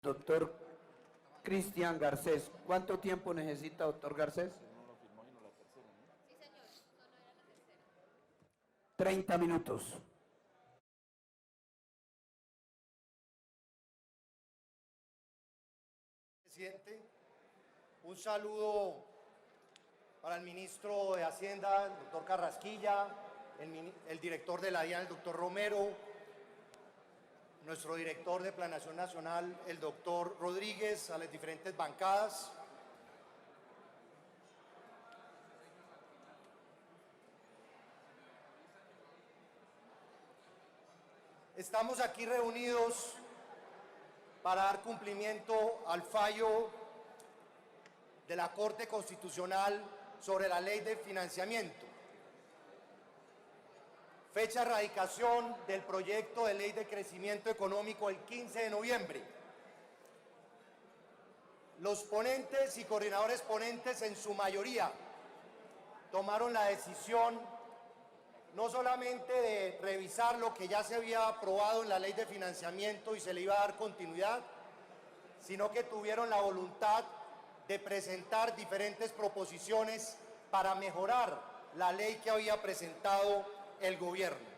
Doctor Cristian Garcés. ¿Cuánto tiempo necesita, doctor Garcés? 30 minutos. Presidente, un saludo para el ministro de Hacienda, el doctor Carrasquilla, el director de la DIAN, el doctor Romero, nuestro director de Planeación Nacional, el doctor Rodríguez, a las diferentes bancadas. Estamos aquí reunidos para dar cumplimiento al fallo de la Corte Constitucional sobre la Ley de Financiamiento. Fecha de radicación del proyecto de Ley de Crecimiento Económico el 15 de noviembre. Los ponentes y coordinadores ponentes en su mayoría tomaron la decisión no solamente de revisar lo que ya se había aprobado en la Ley de Financiamiento y se le iba a dar continuidad, sino que tuvieron la voluntad de presentar diferentes proposiciones para mejorar la ley que había presentado el gobierno.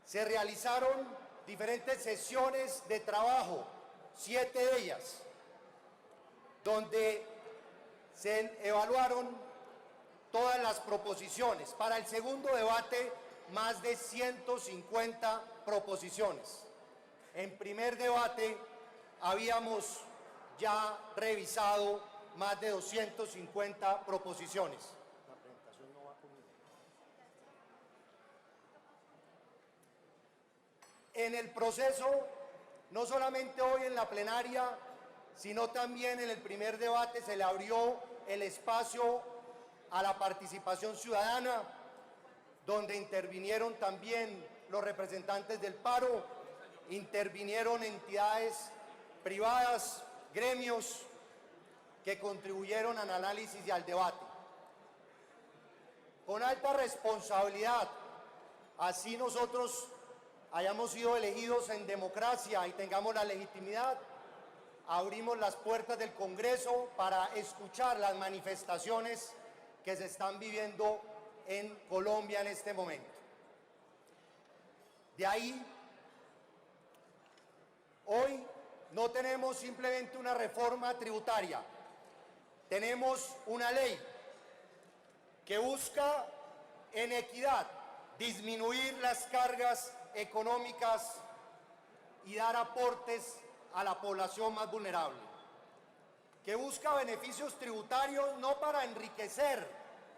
Se realizaron diferentes sesiones de trabajo, 7 de ellas, donde se evaluaron todas las proposiciones. Para el segundo debate, más de 150 proposiciones. En primer debate habíamos ya revisado más de 250 proposiciones. La presentación no va conmigo. En el proceso, no solamente hoy en la plenaria, sino también en el primer debate se le abrió el espacio a la participación ciudadana, donde intervinieron también los representantes del paro, intervinieron entidades privadas, gremios que contribuyeron al análisis y al debate. Con alta responsabilidad, así nosotros hayamos sido elegidos en democracia y tengamos la legitimidad, abrimos las puertas del Congreso para escuchar las manifestaciones que se están viviendo en Colombia en este momento. De ahí, hoy no tenemos simplemente una reforma tributaria, tenemos una ley que busca en equidad disminuir las cargas económicas y dar aportes a la población más vulnerable, que busca beneficios tributarios no para enriquecer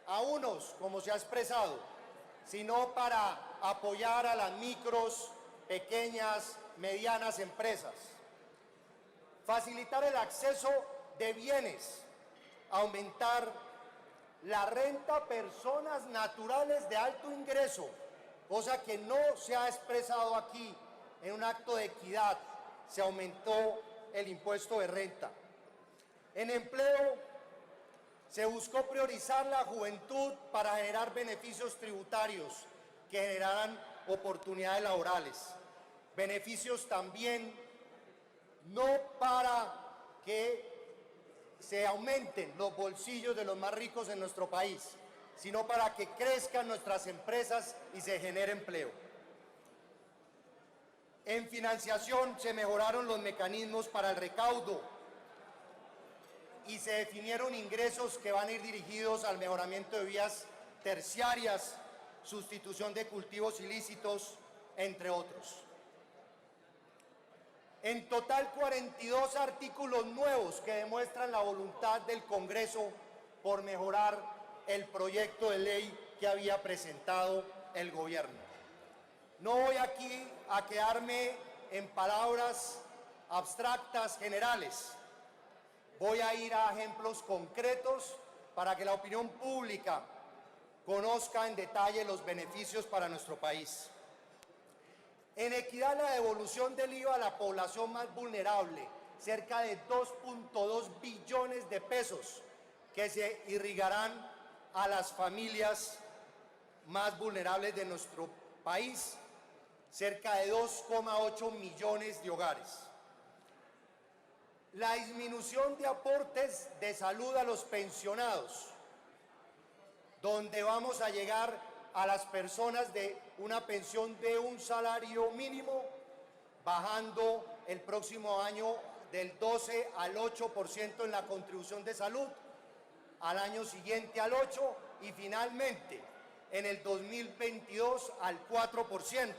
a unos, como se ha expresado, sino para apoyar a las micros, pequeñas, medianas empresas, facilitar el acceso de bienes, aumentar la renta a personas naturales de alto ingreso, cosa que no se ha expresado aquí en un acto de equidad. Se aumentó el impuesto de renta. En empleo, se buscó priorizar la juventud para generar beneficios tributarios que generaran oportunidades laborales. Beneficios también no para que se aumenten los bolsillos de los más ricos en nuestro país, sino para que crezcan nuestras empresas y se genere empleo. En financiación se mejoraron los mecanismos para el recaudo y se definieron ingresos que van a ir dirigidos al mejoramiento de vías terciarias, sustitución de cultivos ilícitos, entre otros. En total, 42 artículos nuevos que demuestran la voluntad del Congreso por mejorar el proyecto de ley que había presentado el gobierno. No voy aquí a quedarme en palabras abstractas, generales. Voy a ir a ejemplos concretos para que la opinión pública conozca en detalle los beneficios para nuestro país. En equidad, la devolución del IVA a la población más vulnerable, cerca de 2.2 billones de pesos que se irrigarán a las familias más vulnerables de nuestro país, cerca de 2,8 millones de hogares. La disminución de aportes de salud a los pensionados, donde vamos a llegar a las personas de una pensión de un salario mínimo, bajando el próximo año del 12 al 8% en la contribución de salud, al año siguiente al 8% y finalmente en el 2022 al 4%.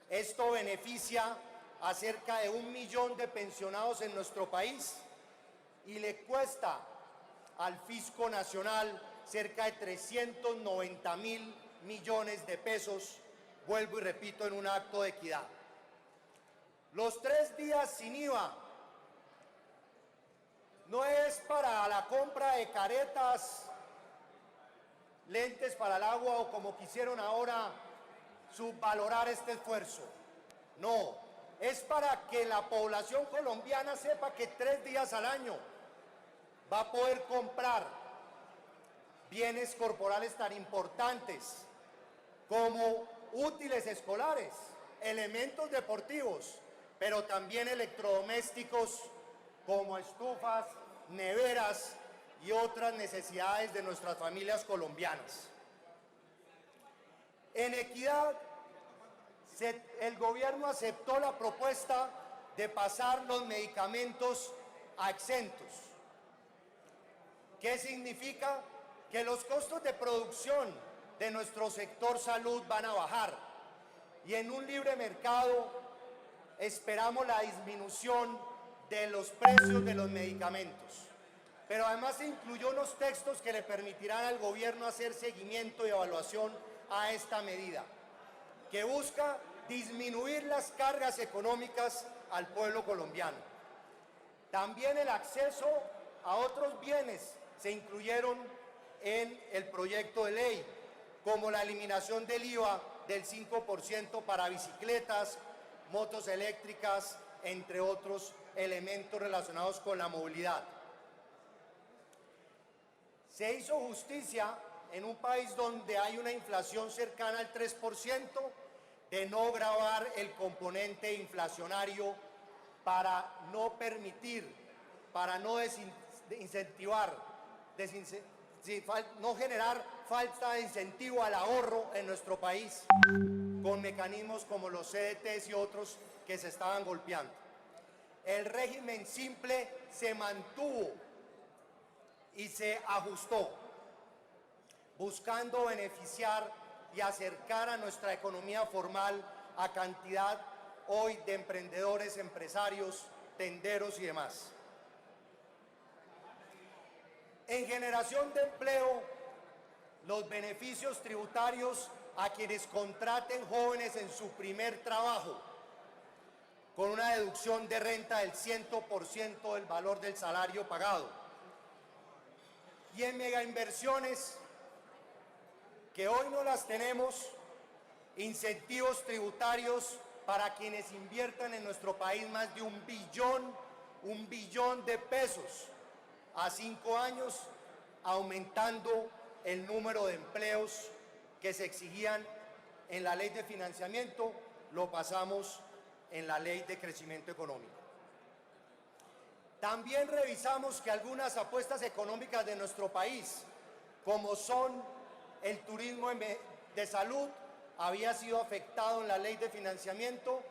Esto beneficia a cerca de 1 millón de pensionados en nuestro país y le cuesta al fisco nacional cerca de 390.000 millones de pesos, vuelvo y repito, en un acto de equidad. Los 3 días sin IVA no es para la compra de caretas, lentes para el agua o como quisieron ahora subvalorar este esfuerzo. No, es para que la población colombiana sepa que 3 días al año va a poder comprar bienes corporales tan importantes como útiles escolares, elementos deportivos, pero también electrodomésticos como estufas, neveras y otras necesidades de nuestras familias colombianas. En equidad, el gobierno aceptó la propuesta de pasar los medicamentos a exentos. ¿Qué significa? Que los costos de producción de nuestro sector salud van a bajar y en un libre mercado esperamos la disminución de los precios de los medicamentos. Pero además se incluyó unos textos que le permitirán al gobierno hacer seguimiento y evaluación a esta medida, que busca disminuir las cargas económicas al pueblo colombiano. También el acceso a otros bienes se incluyeron en el proyecto de ley, como la eliminación del IVA del 5% para bicicletas, motos eléctricas, entre otros elementos relacionados con la movilidad. Se hizo justicia en un país donde hay una inflación cercana al 3%, de no gravar el componente inflacionario para no permitir, para no incentivar, no generar falta de incentivo al ahorro en nuestro país, con mecanismos como los CDTs y otros que se estaban golpeando. El régimen simple se mantuvo y se ajustó, buscando beneficiar y acercar a nuestra economía formal a cantidad hoy de emprendedores, empresarios, tenderos y demás. En generación de empleo, los beneficios tributarios a quienes contraten jóvenes en su primer trabajo, con una deducción de renta del 100% del valor del salario pagado. Y en megainversiones, que hoy no las tenemos, incentivos tributarios para quienes inviertan en nuestro país más de un billón de pesos a 5 años, aumentando el número de empleos que se exigían en la ley de financiamiento, lo pasamos en la ley de crecimiento económico. También revisamos que algunas apuestas económicas de nuestro país, como son el turismo de salud, había sido afectado en la ley de financiamiento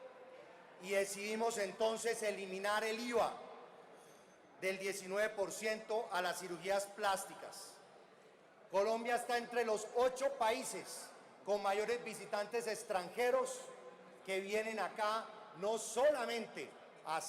y decidimos entonces eliminar el IVA del 19% a las cirugías plásticas. Colombia está entre los 8 países con mayores visitantes extranjeros que vienen acá no solamente a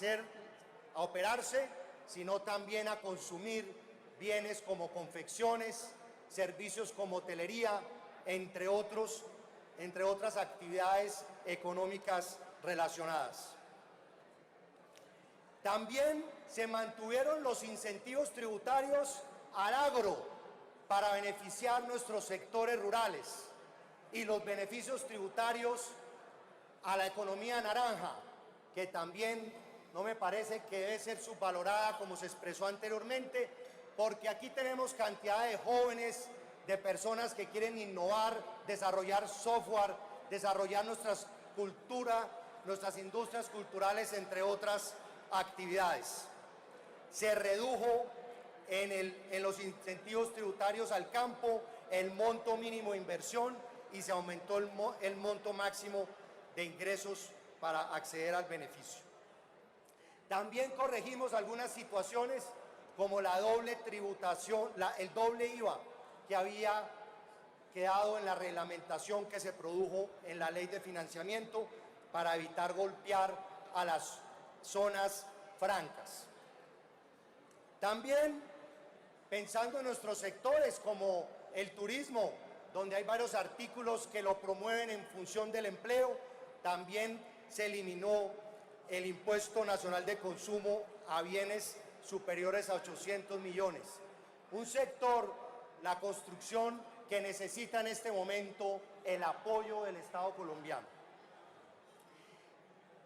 operarse, sino también a consumir bienes como confecciones, servicios como hotelería, entre otras actividades económicas relacionadas. También se mantuvieron los incentivos tributarios al agro para beneficiar nuestros sectores rurales y los beneficios tributarios a la economía naranja, que también no me parece que debe ser subvalorada como se expresó anteriormente, porque aquí tenemos cantidad de jóvenes, de personas que quieren innovar, desarrollar software, desarrollar nuestras industrias culturales, entre otras actividades. Se redujo en los incentivos tributarios al campo el monto mínimo de inversión y se aumentó el monto máximo de ingresos para acceder al beneficio. También corregimos algunas situaciones como la doble tributación, el doble IVA que había quedado en la reglamentación que se produjo en la ley de financiamiento para evitar golpear a las zonas francas. También pensando en nuestros sectores como el turismo, donde hay varios artículos que lo promueven en función del empleo, también se eliminó el impuesto nacional de consumo a bienes superiores a 800 millones. Un sector, la construcción, que necesita en este momento el apoyo del Estado colombiano.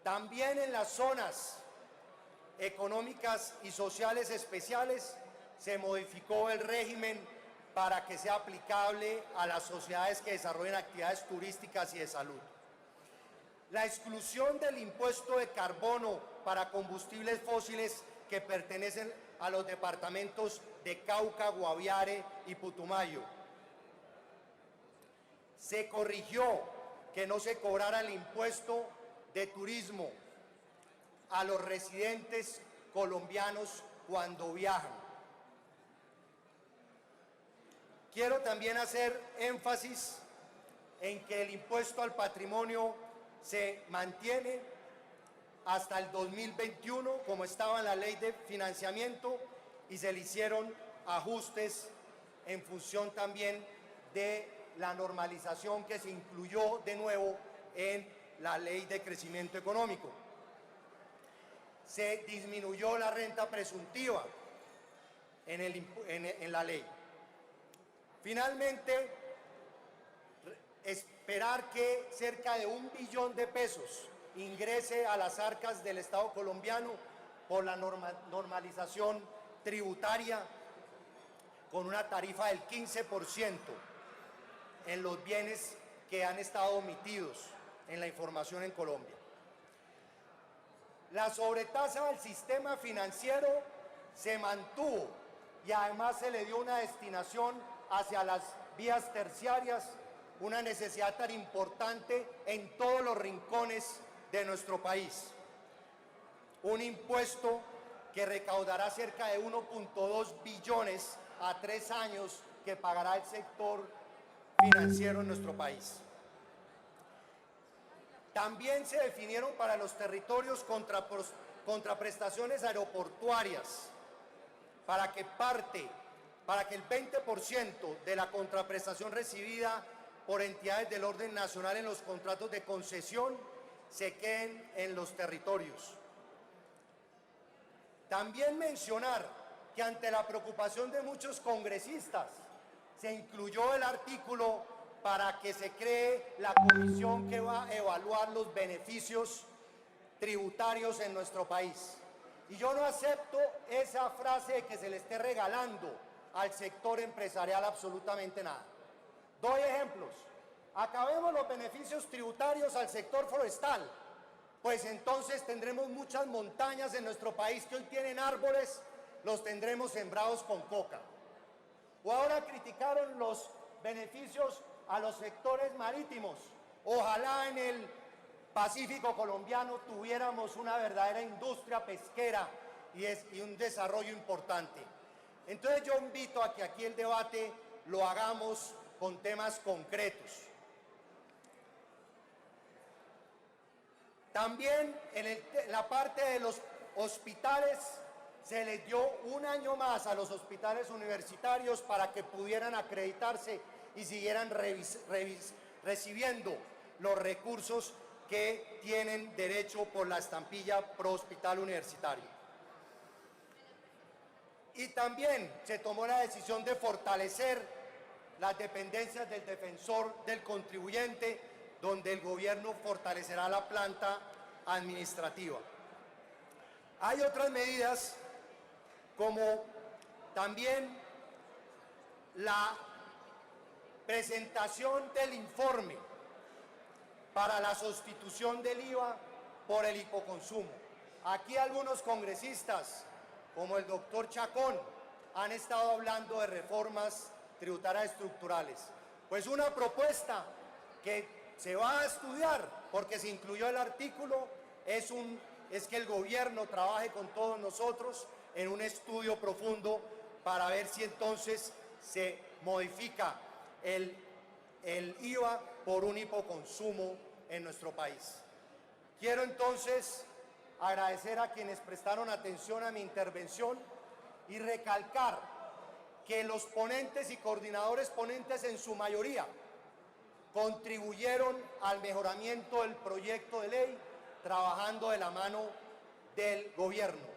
También en las zonas económicas y sociales especiales se modificó el régimen para que sea aplicable a las sociedades que desarrollen actividades turísticas y de salud. La exclusión del impuesto de carbono para combustibles fósiles que pertenecen a los departamentos de Cauca, Guaviare y Putumayo. Se corrigió que no se cobrara el impuesto de turismo a los residentes colombianos cuando viajan. Quiero también hacer énfasis en que el impuesto al patrimonio se mantiene hasta el 2021 como estaba en la ley de financiamiento y se le hicieron ajustes en función también de la normalización que se incluyó de nuevo en la ley de crecimiento económico. Se disminuyó la renta presuntiva en la ley. Finalmente, esperar que cerca de 1 billón de pesos ingrese a las arcas del Estado colombiano por la normalización tributaria con una tarifa del 15% en los bienes que han estado omitidos en la información en Colombia. La sobretasa del sistema financiero se mantuvo y además se le dio una destinación hacia las vías terciarias, una necesidad tan importante en todos los rincones de nuestro país. Un impuesto que recaudará cerca de 1.2 billones a 3 años que pagará el sector financiero en nuestro país. También se definieron para los territorios contraprestaciones aeroportuarias para que el 20% de la contraprestación recibida por entidades del orden nacional en los contratos de concesión se queden en los territorios. También mencionar que ante la preocupación de muchos congresistas se incluyó el artículo para que se cree la comisión que va a evaluar los beneficios tributarios en nuestro país. Y yo no acepto esa frase de que se le esté regalando al sector empresarial absolutamente nada. Doy ejemplos. Acabemos los beneficios tributarios al sector forestal, pues entonces tendremos muchas montañas en nuestro país que hoy tienen árboles, los tendremos sembrados con coca. O ahora criticaron los beneficios a los sectores marítimos. Ojalá en el Pacífico colombiano tuviéramos una verdadera industria pesquera y un desarrollo importante. Entonces yo invito a que aquí el debate lo hagamos con temas concretos. También en la parte de los hospitales se les dio 1 año más a los hospitales universitarios para que pudieran acreditarse y siguieran recibiendo los recursos que tienen derecho por la estampilla Pro Hospital Universitario. Y también se tomó la decisión de fortalecer las dependencias del defensor del contribuyente, donde el gobierno fortalecerá la planta administrativa. Hay otras medidas como también la presentación del informe para la sustitución del IVA por el hipoconsumo. Aquí algunos congresistas, como el doctor Chacón, han estado hablando de reformas tributarias estructurales. Pues una propuesta que se va a estudiar, porque se incluyó el artículo, es que el gobierno trabaje con todos nosotros en un estudio profundo para ver si entonces se modifica el IVA por un hipoconsumo en nuestro país. Quiero entonces agradecer a quienes prestaron atención a mi intervención y recalcar que los ponentes y coordinadores ponentes en su mayoría contribuyeron al mejoramiento del proyecto de ley trabajando de la mano del gobierno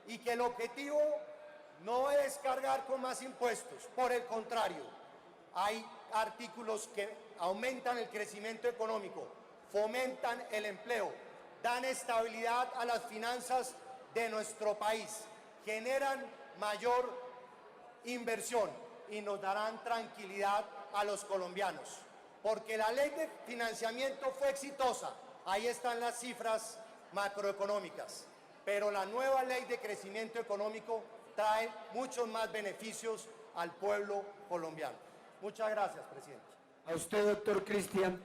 y que el objetivo no es cargar con más impuestos, por el contrario, hay artículos que aumentan el crecimiento económico, fomentan el empleo, dan estabilidad a las finanzas de nuestro país, generan mayor inversión y nos darán tranquilidad a los colombianos. Porque la ley de financiamiento fue exitosa, ahí están las cifras macroeconómicas, pero la nueva ley de crecimiento económico trae muchos más beneficios al pueblo colombiano. Muchas gracias, presidente. A usted, doctor Cristian.